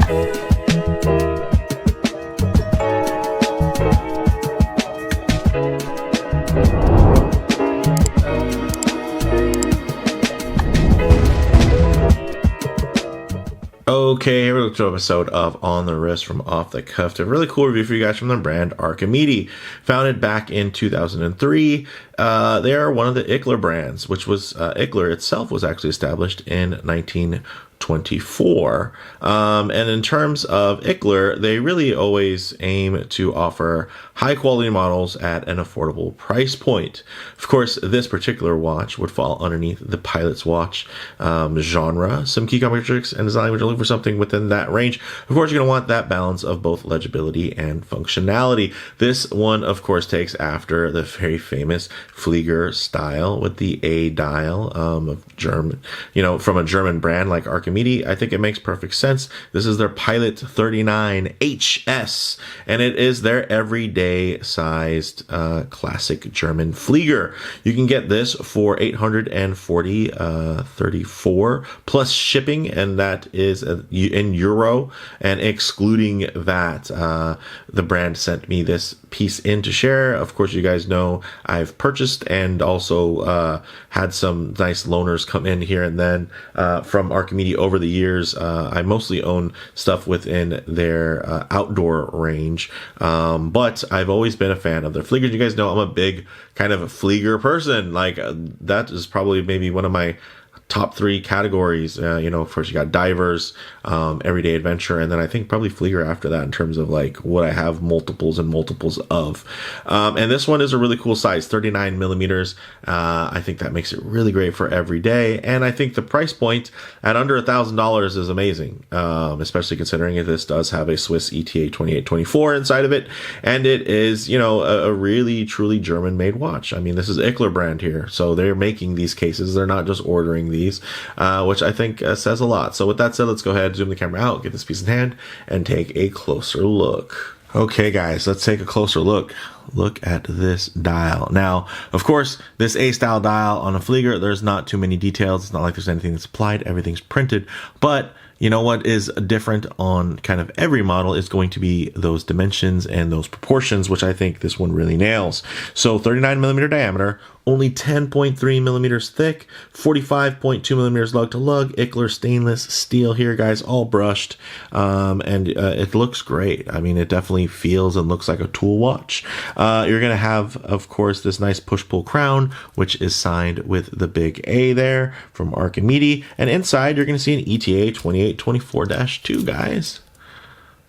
Okay, here we go to an episode of On the Wrist from Off the Cuff. A really cool review for you guys from the brand Archimede. Founded back in 2003, they are one of the Ickler brands, which was Ickler itself was actually established in 1924. And in terms of Ickler, they really always aim to offer high quality models at an affordable price point. Of course, this particular watch would fall underneath the pilot's watch genre. Some key characteristics and design, which are looking for something within that range. Of course, you're going to want that balance of both legibility and functionality. This one, of course, takes after the very famous Flieger style with the A dial of German, from a German brand like Archimede. I think it makes perfect sense. This is their Pilot 39 HS, and it is their everyday sized classic German Flieger. You can get this for $834 plus shipping, and that is in euro, and excluding that, the brand sent me this piece in to share. Of course, you guys know I've purchased and also had some nice loaners come in here and then from Archimede over the years. I mostly own stuff within their outdoor range, but I've always been a fan of their Fliegers. You guys know I'm a big kind of a Flieger person. Like that is probably maybe one of my top three categories. First you got divers, everyday adventure, and then I think probably Flieger after that in terms of like what I have multiples and multiples of. And this one is a really cool size, 39 millimeters. I think that makes it really great for every day. And I think the price point at under $1,000 is amazing, especially considering this does have a Swiss ETA 2824 inside of it. And it is, a really truly German made watch. I mean, this is Ickler brand here. So they're making these cases. They're not just ordering these, which I think says a lot. So with that said, let's go ahead, zoom the camera out, get this piece in hand, and take a closer look. Okay, guys, let's take a closer look. Look at this dial. Now, of course, this A-style dial on a Flieger, there's not too many details. It's not like there's anything that's applied. Everything's printed. But you know what is different on kind of every model is going to be those dimensions and those proportions, which I think this one really nails. So 39 millimeter diameter, only 10.3 millimeters thick, 45.2 millimeters lug to lug, Ickler stainless steel here, guys, all brushed. And it looks great. I mean, it definitely feels and looks like a tool watch. You're going to have, of course, this nice push-pull crown, which is signed with the big A there from Archimede. And inside, you're going to see an ETA 2824-2, guys.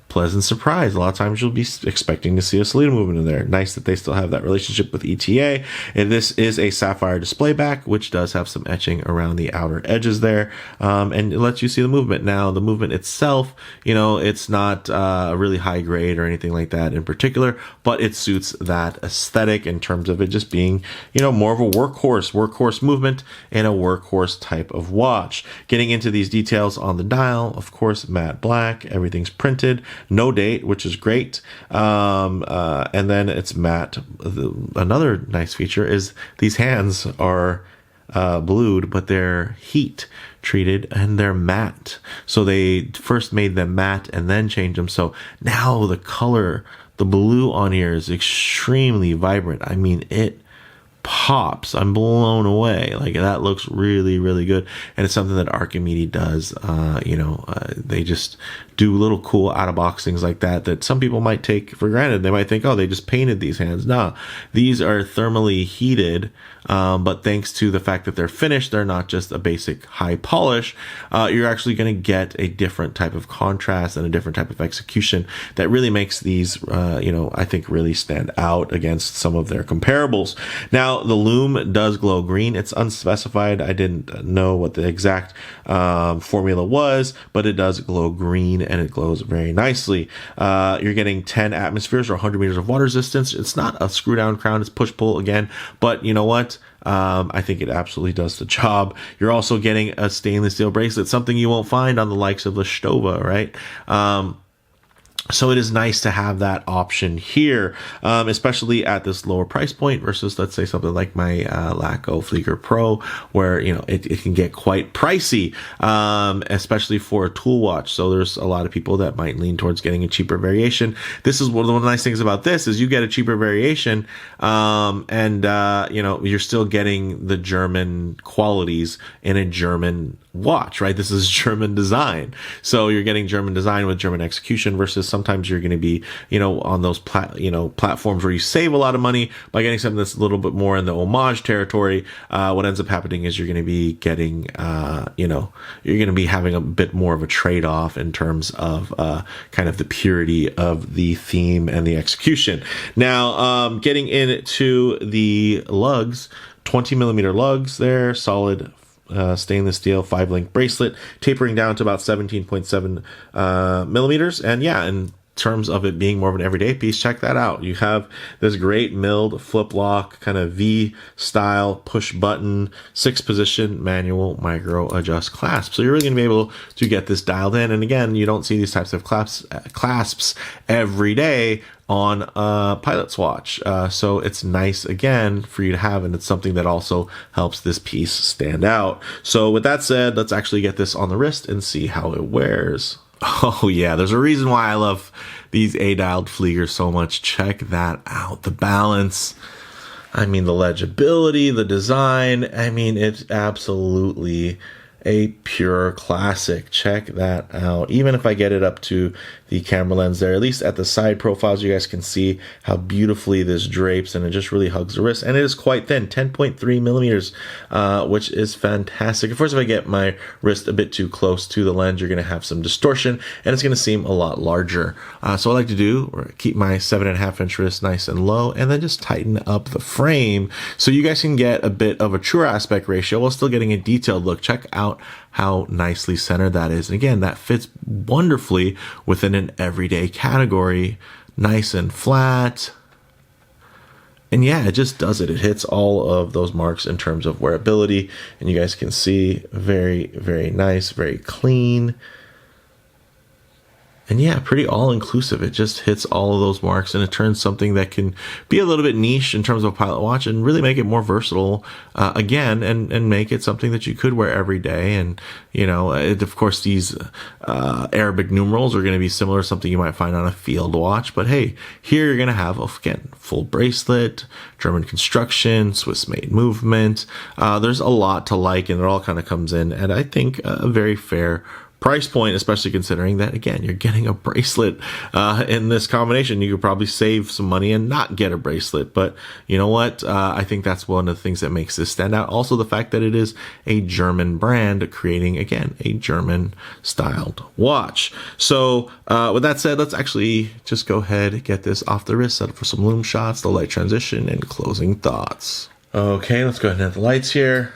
Pleasant surprise. A lot of times you'll be expecting to see a Salida movement in there. Nice that they still have that relationship with ETA. And this is a sapphire display back, which does have some etching around the outer edges there. And it lets you see the movement. Now, the movement itself, it's not a really high grade or anything like that in particular, but it suits that aesthetic in terms of it just being, more of a workhorse movement and a workhorse type of watch. Getting into these details on the dial, of course, matte black, everything's printed. No date, which is great. And then it's matte. Another nice feature is these hands are blued, but they're heat treated and they're matte. So they first made them matte and then changed them. So now the color, the blue on here is extremely vibrant. I mean, it pops. I'm blown away. Like that looks really, really good. And it's something that Archimede does. They just do little cool out of box things like that some people might take for granted. They might think, oh, they just painted these hands. Nah, these are thermally heated. But thanks to the fact that they're finished, they're not just a basic high polish. You're actually going to get a different type of contrast and a different type of execution that really makes these, I think really stand out against some of their comparables. Now, the lume does glow green. It's unspecified. I didn't know what the exact formula was, but it does glow green and it glows very nicely. You're getting 10 atmospheres or 100 meters of water resistance. It's not a screw down crown. It's push pull again, but you know what? I think it absolutely does the job. You're also getting a stainless steel bracelet, something you won't find on the likes of the Stowa, right? So it is nice to have that option here, especially at this lower price point versus, let's say, something like my Laco Flieger Pro, where it can get quite pricey, especially for a tool watch. So there's a lot of people that might lean towards getting a cheaper variation. This is one of the nice things about this is you get a cheaper variation, and you're still getting the German qualities in a German watch, right? This is German design, so you're getting German design with German execution versus sometimes you're going to be, on those platforms where you save a lot of money by getting something that's a little bit more in the homage territory. What ends up happening is you're going to be getting, you're going to be having a bit more of a trade-off in terms of kind of the purity of the theme and the execution. Now, getting into the lugs, 20 millimeter lugs there, solid stainless steel 5-link bracelet, tapering down to about 17.7 millimeters. And yeah, in terms of it being more of an everyday piece, check that out. You have this great milled flip lock kind of V style push button 6-position manual micro adjust clasp. So you're really going to be able to get this dialed in. And again, you don't see these types of clasps every day on a pilot's watch. So it's nice again for you to have, and it's something that also helps this piece stand out. So with that said, let's actually get this on the wrist and see how it wears. Oh yeah, there's a reason why I love these A-dialed Fliegers so much. Check that out. The balance, the legibility, the design, it's absolutely a pure classic. Check that out. Even if I get it up to the camera lens there, at least at the side profiles, you guys can see how beautifully this drapes, and it just really hugs the wrist. And it is quite thin, 10.3 millimeters, which is fantastic. Of course, if I get my wrist a bit too close to the lens, you're going to have some distortion, and it's going to seem a lot larger. So what I like to do, keep my 7.5-inch wrist nice and low, and then just tighten up the frame so you guys can get a bit of a truer aspect ratio while still getting a detailed look. Check out how nicely centered that is. And again, that fits wonderfully within an everyday category. Nice and flat. And yeah, it just does it. It hits all of those marks in terms of wearability. And you guys can see very, very nice, very clean. And yeah, pretty all-inclusive. It just hits all of those marks, and it turns something that can be a little bit niche in terms of a pilot watch and really make it more versatile again, and make it something that you could wear every day. And, of course, these Arabic numerals are going to be similar to something you might find on a field watch. But hey, here you're going to have, again, full bracelet, German construction, Swiss-made movement. There's a lot to like, and it all kind of comes in at, I think, a very fair price point, especially considering that, again, you're getting a bracelet in this combination. You could probably save some money and not get a bracelet, but you know what? I think that's one of the things that makes this stand out. Also, the fact that it is a German brand creating, again, a German styled watch. So with that said, let's actually just go ahead and get this off the wrist, set up for some loom shots, the light transition, and closing thoughts. Okay, let's go ahead and hit the lights here.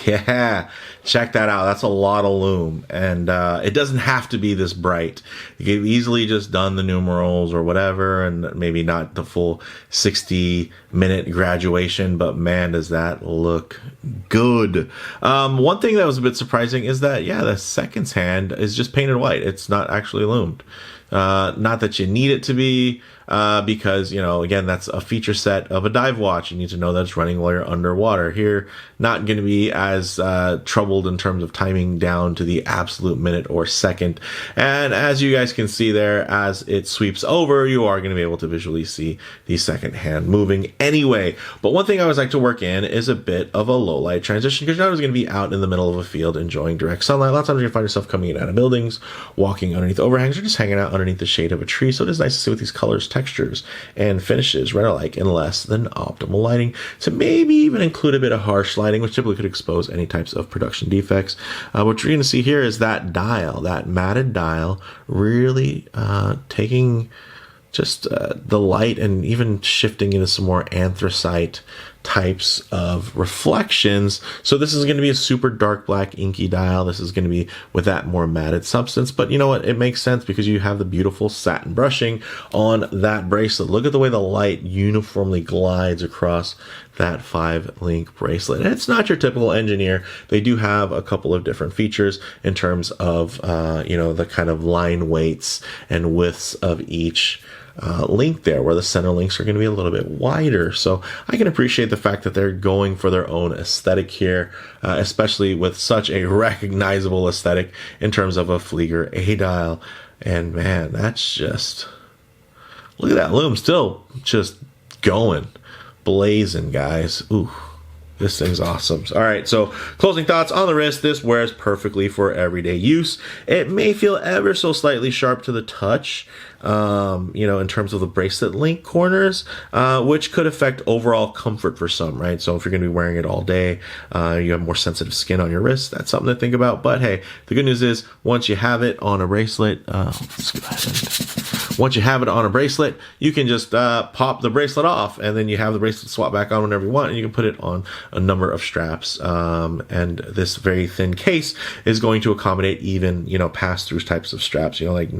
Yeah, check that out. That's a lot of loom, and it doesn't have to be this bright. You could have easily just done the numerals or whatever, and maybe not the full 60-minute graduation, but man, does that look good. One thing that was a bit surprising is that, yeah, the seconds hand is just painted white. It's not actually loomed. Not that you need it to be, because, again, that's a feature set of a dive watch. You need to know that it's running while you're underwater. Here, not going to be as troubled in terms of timing down to the absolute minute or second. And as you guys can see there, as it sweeps over, you are going to be able to visually see the second hand moving anyway. But one thing I always like to work in is a bit of a low light transition, because you're always going to be out in the middle of a field enjoying direct sunlight. A lot of times you're going to find yourself coming in out of buildings, walking underneath overhangs, or just hanging out underneath the shade of a tree. So it is nice to see what these colors, textures, and finishes read alike in less than optimal lighting, to maybe even include a bit of harsh lighting, which typically could expose any types of production defects. What you're going to see here is that dial, that matted dial, really taking just the light and even shifting into some more anthracite types of reflections. So this is going to be a super dark black inky dial. This is going to be with that more matted substance, but you know what? It makes sense because you have the beautiful satin brushing on that bracelet. Look at the way the light uniformly glides across that 5-link bracelet. And it's not your typical engineer. They do have a couple of different features in terms of, you know, the kind of line weights and widths of each link there, where the center links are going to be a little bit wider. So I can appreciate the fact that they're going for their own aesthetic here, especially with such a recognizable aesthetic in terms of a Flieger A dial. And man, that's just, look at that lume, still just going, blazing, guys. Ooh. This thing's awesome. All right, so closing thoughts on the wrist. This wears perfectly for everyday use. It may feel ever so slightly sharp to the touch, you know, in terms of the bracelet link corners, which could affect overall comfort for some, right? So if you're going to be wearing it all day, you have more sensitive skin on your wrist. That's something to think about. But hey, the good news is once you have it on a bracelet, let's go ahead and, once you have it on a bracelet, you can just pop the bracelet off, and then you have the bracelet swap back on whenever you want, and you can put it on a number of straps. And this very thin case is going to accommodate even, you know, pass-through types of straps, you know, like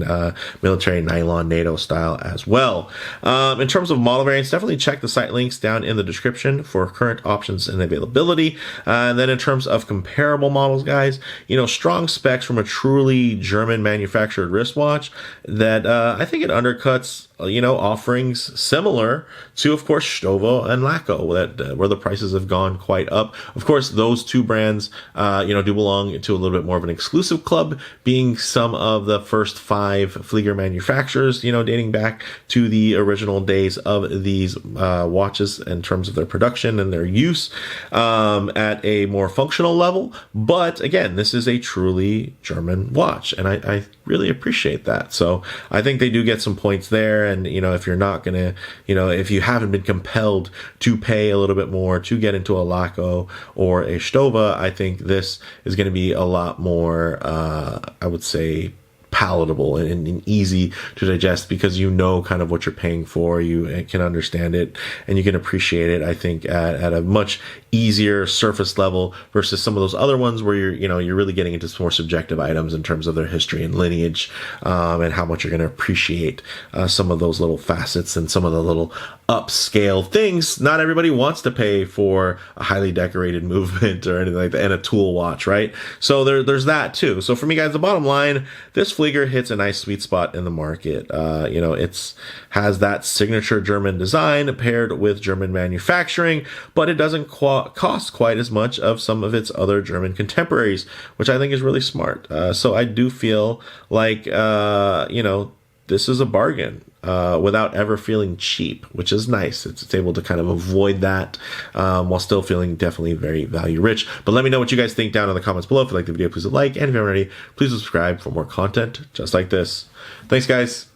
military nylon NATO style as well. In terms of model variants, definitely check the site links down in the description for current options and availability. And then in terms of comparable models, guys, you know, strong specs from a truly German manufactured wristwatch that I think it undercuts, you know, offerings similar to, of course, Stowa and Laco, that where the prices have gone quite up. Of course, those two brands, you know, do belong to a little bit more of an exclusive club, being some of the first 5 Flieger manufacturers, you know, dating back to the original days of these watches in terms of their production and their use at a more functional level. But again, this is a truly German watch, and I really appreciate that. So I think they do get some points there. And, you know, if you're not going to, you know, if you haven't been compelled to pay a little bit more to get into a Laco or a Stowa, I think this is going to be a lot more, I would say, palatable and easy to digest, because you know kind of what you're paying for. You can understand it and you can appreciate it, I think, at a much easier surface level versus some of those other ones where you're really getting into some more subjective items in terms of their history and lineage, and how much you're going to appreciate some of those little facets and some of the little upscale things. Not everybody wants to pay for a highly decorated movement or anything like that, and a tool watch, right? So there's that too. So for me, guys, the bottom line, this Flieger hits a nice sweet spot in the market. You know, it's has that signature German design paired with German manufacturing, but it doesn't cost quite as much of some of its other German contemporaries, which I think is really smart. So I do feel like, you know, this is a bargain without ever feeling cheap, which is nice. It's able to kind of avoid that while still feeling definitely very value rich. But let me know what you guys think down in the comments below. If you like the video, please like, and if you haven't already, please subscribe for more content just like this. Thanks, guys.